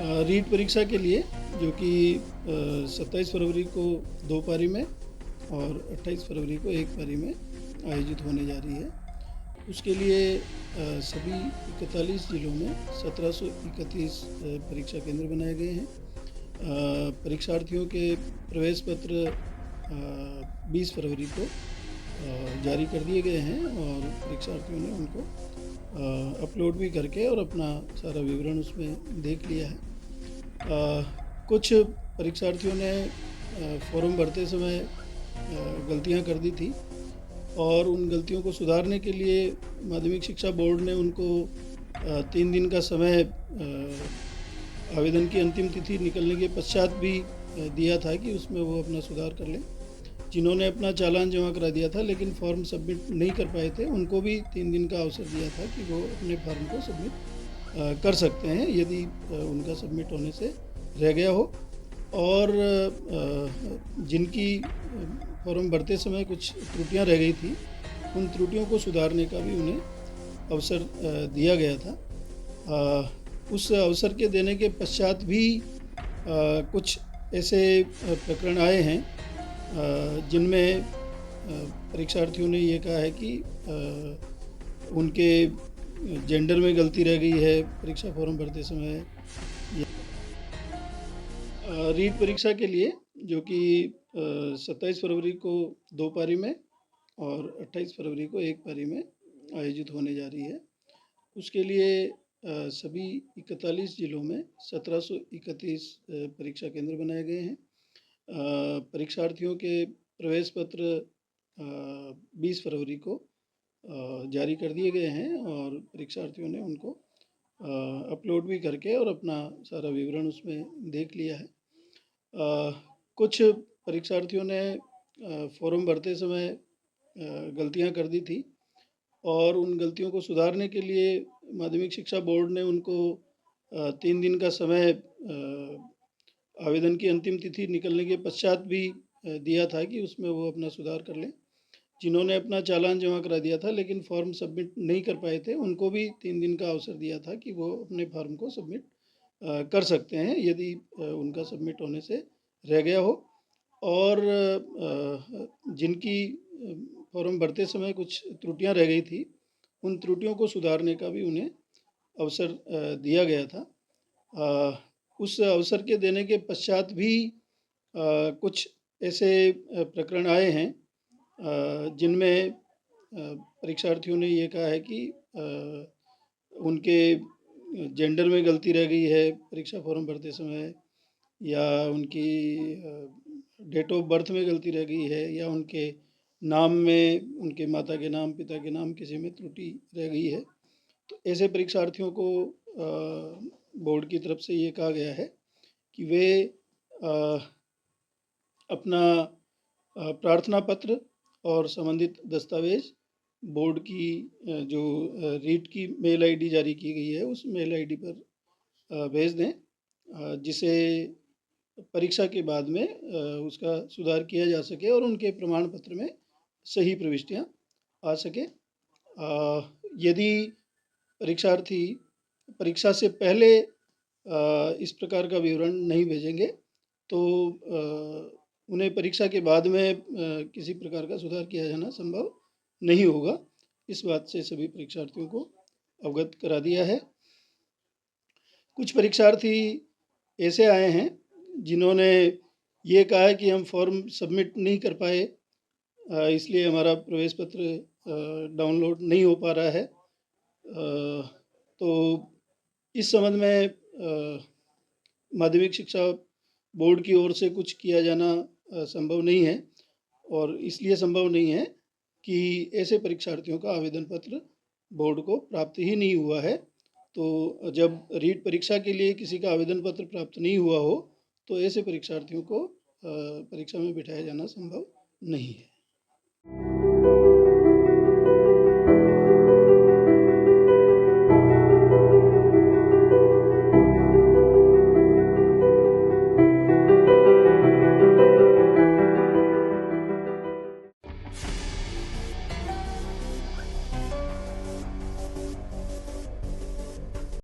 रीट परीक्षा के लिए जो कि 27 फरवरी को 2 पारी में और 28 फरवरी को 1 पारी में आयोजित होने जा रही है। उसके लिए सभी 41 जिलों में 1731 परीक्षा केंद्र बनाए गए हैं। परीक्षार्थियों के प्रवेश पत्र 20 फरवरी को जारी कर दिए गए हैं और परीक्षार्थियों ने उनको अपलोड भी करके और अपना सारा विवरण उसमें देख लिया है। कुछ परीक्षार्थियों ने फॉर्म भरते समय गलतियां कर दी थी और उन गलतियों को सुधारने के लिए माध्यमिक शिक्षा बोर्ड ने उनको 3 दिन का समय आवेदन की अंतिम तिथि निकलने के पश्चात भी दिया था कि उसमें वो अपना सुधार कर लें। जिन्होंने अपना चालान जमा करा दिया था लेकिन फॉर्म सबमिट नहीं कर पाए थे, उनको भी 3 दिन का अवसर दिया था कि वो अपने फॉर्म को सबमिट कर सकते हैं यदि उनका सबमिट होने से रह गया हो। और जिनकी फॉर्म भरते समय कुछ त्रुटियां रह गई थी, उन त्रुटियों को सुधारने का भी उन्हें अवसर दिया गया था। उस अवसर के देने के पश्चात भी कुछ ऐसे प्रकरण आए हैं जिनमें परीक्षार्थियों ने ये कहा है कि उनके जेंडर में गलती रह गई है परीक्षा फॉर्म भरते समय। रीट परीक्षा के लिए जो कि 27 फरवरी को 2 पारी में और 28 फरवरी को 1 पारी में आयोजित होने जा रही है। उसके लिए सभी 41 जिलों में 1731 परीक्षा केंद्र बनाए गए हैं। परीक्षार्थियों के प्रवेश पत्र 20 फरवरी को जारी कर दिए गए हैं और परीक्षार्थियों ने उनको अपलोड भी करके और अपना सारा विवरण उसमें देख लिया है। कुछ परीक्षार्थियों ने फॉर्म भरते समय गलतियां कर दी थी और उन गलतियों को सुधारने के लिए माध्यमिक शिक्षा बोर्ड ने उनको 3 दिन का समय आवेदन की अंतिम तिथि निकलने के पश्चात भी दिया था कि उसमें वो अपना सुधार कर लें। जिन्होंने अपना चालान जमा करा दिया था लेकिन फॉर्म सबमिट नहीं कर पाए थे, उनको भी 3 दिन का अवसर दिया था कि वो अपने फॉर्म को सबमिट कर सकते हैं यदि उनका सबमिट होने से रह गया हो। और जिनकी फॉर्म भरते समय कुछ त्रुटियां रह गई थी, उन त्रुटियों को सुधारने का भी उन्हें अवसर दिया गया था। उस अवसर के देने के पश्चात भी कुछ ऐसे प्रकरण आए हैं जिनमें परीक्षार्थियों ने ये कहा है कि उनके जेंडर में गलती रह गई है परीक्षा फॉर्म भरते समय, या उनकी डेट ऑफ बर्थ में गलती रह गई है, या उनके नाम में उनके माता के नाम पिता के नाम किसी में त्रुटि रह गई है। तो ऐसे परीक्षार्थियों को बोर्ड की तरफ से ये कहा गया है कि वे अपना प्रार्थना पत्र और संबंधित दस्तावेज बोर्ड की जो रीट की मेल आईडी जारी की गई है उस मेल आईडी पर भेज दें, जिसे परीक्षा के बाद में उसका सुधार किया जा सके और उनके प्रमाण पत्र में सही प्रविष्टियां आ सके। यदि परीक्षार्थी परीक्षा से पहले इस प्रकार का विवरण नहीं भेजेंगे तो उन्हें परीक्षा के बाद में किसी प्रकार का सुधार किया जाना संभव नहीं होगा। इस बात से सभी परीक्षार्थियों को अवगत करा दिया है। कुछ परीक्षार्थी ऐसे आए हैं जिन्होंने ये कहा है कि हम फॉर्म सबमिट नहीं कर पाए, इसलिए हमारा प्रवेश पत्र डाउनलोड नहीं हो पा रहा है। तो इस संबंध में माध्यमिक शिक्षा बोर्ड की ओर से कुछ किया जाना संभव नहीं है, और इसलिए संभव नहीं है कि ऐसे परीक्षार्थियों का आवेदन पत्र बोर्ड को प्राप्त ही नहीं हुआ है। तो जब रीट परीक्षा के लिए किसी का आवेदन पत्र प्राप्त नहीं हुआ हो तो ऐसे परीक्षार्थियों को परीक्षा में बिठाया जाना संभव नहीं है।